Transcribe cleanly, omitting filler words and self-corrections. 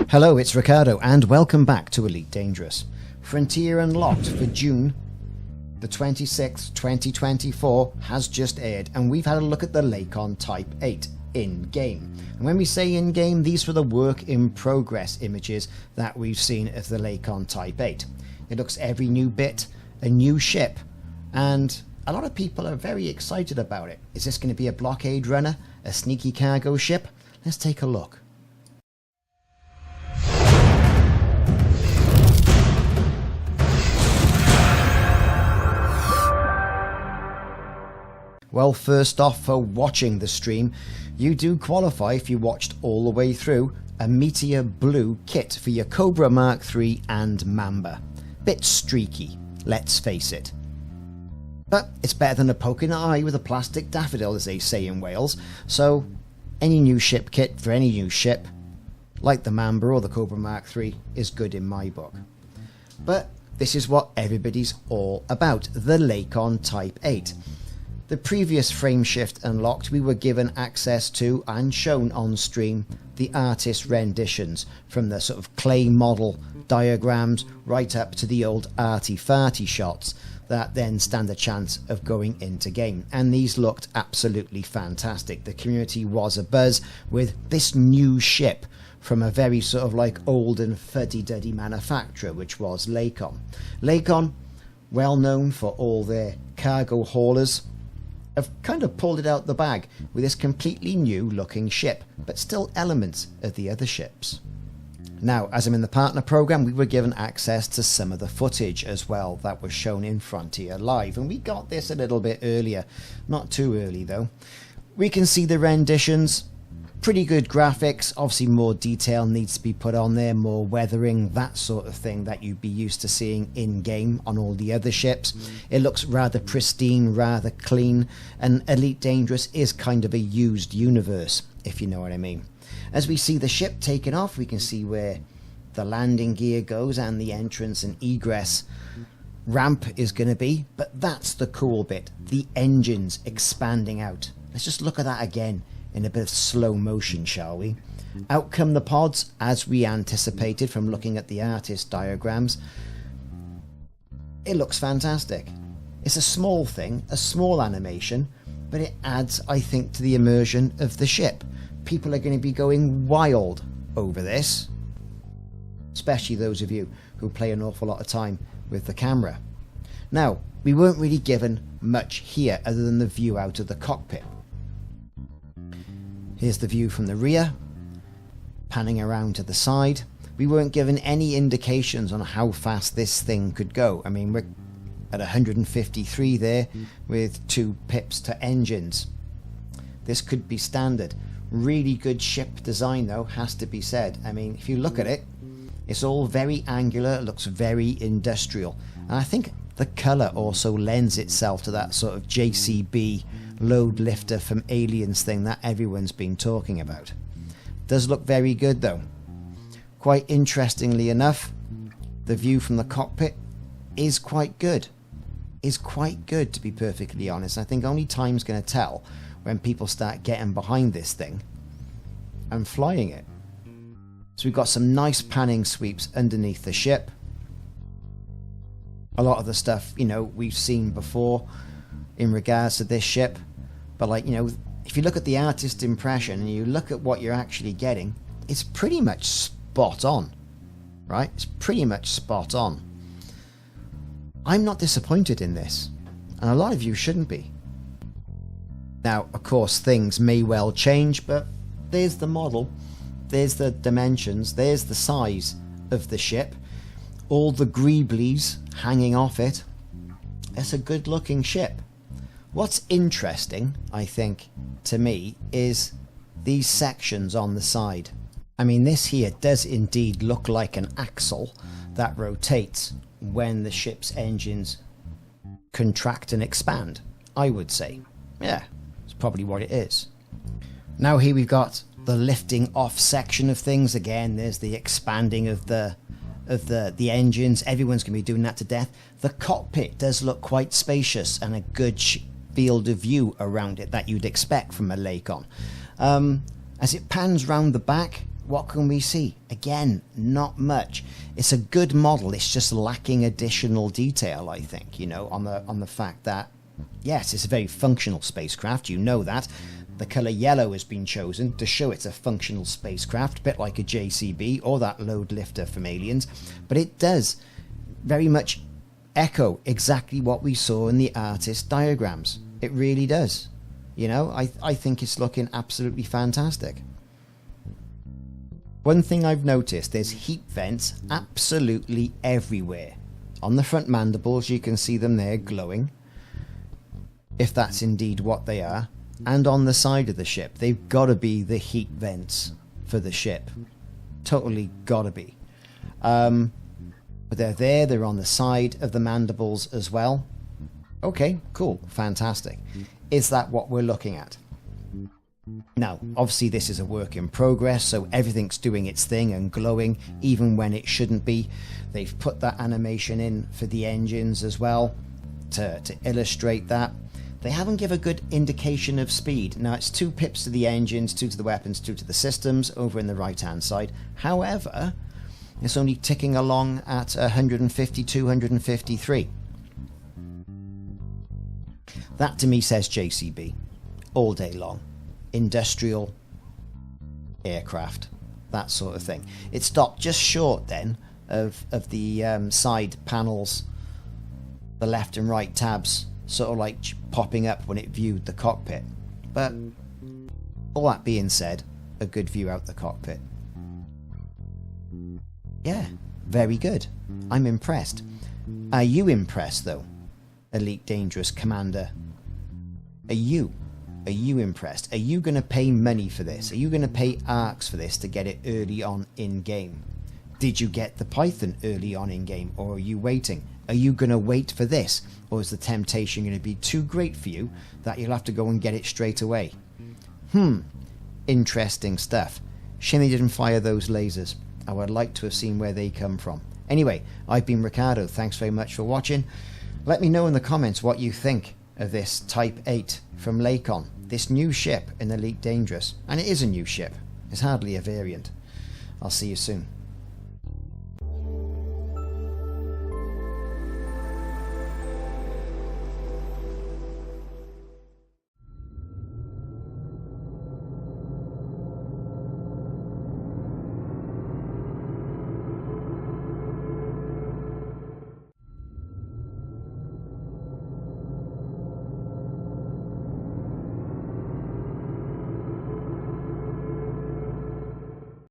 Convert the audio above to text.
Hello, it's Ricardo, and welcome back to Elite Dangerous. Frontier Unlocked for June the 26th, 2024 has just aired, and we've had a look at the Lakon Type-8 in-game. And when we say in-game, these are the work-in-progress images that we've seen of the Lakon Type-8. It looks every new bit a new ship, and a lot of people are very excited about it. Is this going to be a blockade runner, a sneaky cargo ship? Let's take a look. Well, first off, for watching the stream, you do qualify if you watched all the way through a Meteor Blue kit for your Cobra Mark III and Mamba. Bit streaky, let's face it. But it's better than a poke in the eye with a plastic daffodil, as they say in Wales. So any new ship kit for any new ship, like the Mamba or the Cobra Mark III, is good in my book. But this is what everybody's all about, the Lakon Type-8. The previous Frameshift Unlocked, we were given access to and shown on stream the artist renditions, from the sort of clay model diagrams right up to the old arty-farty shots that then stand a chance of going into game. And these looked absolutely fantastic. The community was abuzz with this new ship from a very sort of like old and fuddy-duddy manufacturer, which was Lakon. Lakon, well known for all their cargo haulers, have kind of pulled it out the bag with this completely new looking ship, but still elements of the other ships. Now, as I'm in the partner program, we were given access to some of the footage as well that was shown in Frontier Live, and we got this a little bit earlier, not too early though. We can see the renditions, pretty good graphics, obviously more detail needs to be put on there, more weathering, that sort of thing that you'd be used to seeing in game on all the other ships. It looks rather pristine, rather clean, and Elite Dangerous is kind of a used universe, if you know what I mean. As we see the ship taking off, we can see where the landing gear goes and the entrance and egress ramp is going to be, but that's the cool bit, the engines expanding out. Let's just look at that again in a bit of slow motion, shall we? Out come the pods, as we anticipated from looking at the artist diagrams. It looks fantastic. It's a small thing, a small animation, but it adds, I think, to the immersion of the ship. People are going to be going wild over this, especially those of you who play an awful lot of time with the camera. Now, we weren't really given much here other than the view out of the cockpit. Here's the view from the rear, panning around to the side. We weren't given any indications on how fast this thing could go. I mean, we're at 153 there with 2 pips to engines. This could be standard. Really good ship design though, has to be said. I mean, if you look at it, it's all very angular, it looks very industrial. And I think the colour also lends itself to that sort of JCB load lifter from Aliens thing that everyone's been talking about. Does look very good though. Quite interestingly enough, the view from the cockpit is quite good. Is quite good, to be perfectly honest. I think only time's going to tell when people start getting behind this thing and flying it. So we've got some nice panning sweeps underneath the ship. A lot of the stuff, you know, we've seen before in regards to this ship. But like, you know, if you look at the artist impression and you look at what you're actually getting, it's pretty much spot on, right? It's pretty much spot on. I'm not disappointed in this, and a lot of you shouldn't be. Now, of course, things may well change, but there's the model, there's the dimensions, there's the size of the ship, all the greeblies hanging off it. It's a good looking ship. What's interesting, I think, to me, is these sections on the side. I mean, this here does indeed look like an axle that rotates when the ship's engines contract and expand, I would say. Yeah, it's probably what it is. Now here we've got the lifting off section of things. Again, there's the expanding of the engines. Everyone's going to be doing that to death. The cockpit does look quite spacious and a good field of view around it that you'd expect from a Lakon. As it pans round the back, what can we see? Again, not much. It's a good model. It's just lacking additional detail, I think, you know, on the fact that, yes, it's a very functional spacecraft. You know that. The colour yellow has been chosen to show it's a functional spacecraft, a bit like a JCB or that load lifter from Aliens. But it does very much echo exactly what we saw in the artist diagrams. It really does. You know, I think it's looking absolutely fantastic. One thing I've noticed, there's heat vents absolutely everywhere. On the front mandibles, you can see them there glowing, if that's indeed what they are. And on the side of the ship, they've got to be the heat vents for the ship. Totally got to be. But they're there, they're on the side of the mandibles as well. Okay, cool, fantastic. Is that what we're looking at? Now, obviously this is a work in progress, so everything's doing its thing and glowing, even when it shouldn't be. They've put that animation in for the engines as well, to illustrate that. They haven't given a good indication of speed. Now, it's 2 pips to the engines, 2 to the weapons, 2 to the systems, over in the right-hand side. However, it's only ticking along at 152, 153. That to me says JCB, all day long. Industrial aircraft, that sort of thing. It stopped just short then of the side panels, the left and right tabs sort of like popping up when it viewed the cockpit. But all that being said, a good view out the cockpit. Yeah, very good. I'm impressed. Are you impressed though, Elite Dangerous Commander? Are you impressed? Are you going to pay money for this? Are you going to pay ARX for this to get it early on in-game? Did you get the Python early on in-game, or are you waiting? Are you going to wait for this, or is the temptation going to be too great for you that you'll have to go and get it straight away? Interesting stuff. Shame they didn't fire those lasers. I would like to have seen where they come from. Anyway, I've been Ricardo. Thanks very much for watching. Let me know in the comments what you think of this Type 8 from Lakon, this new ship in Elite Dangerous. And it is a new ship. It's hardly a variant. I'll see you soon.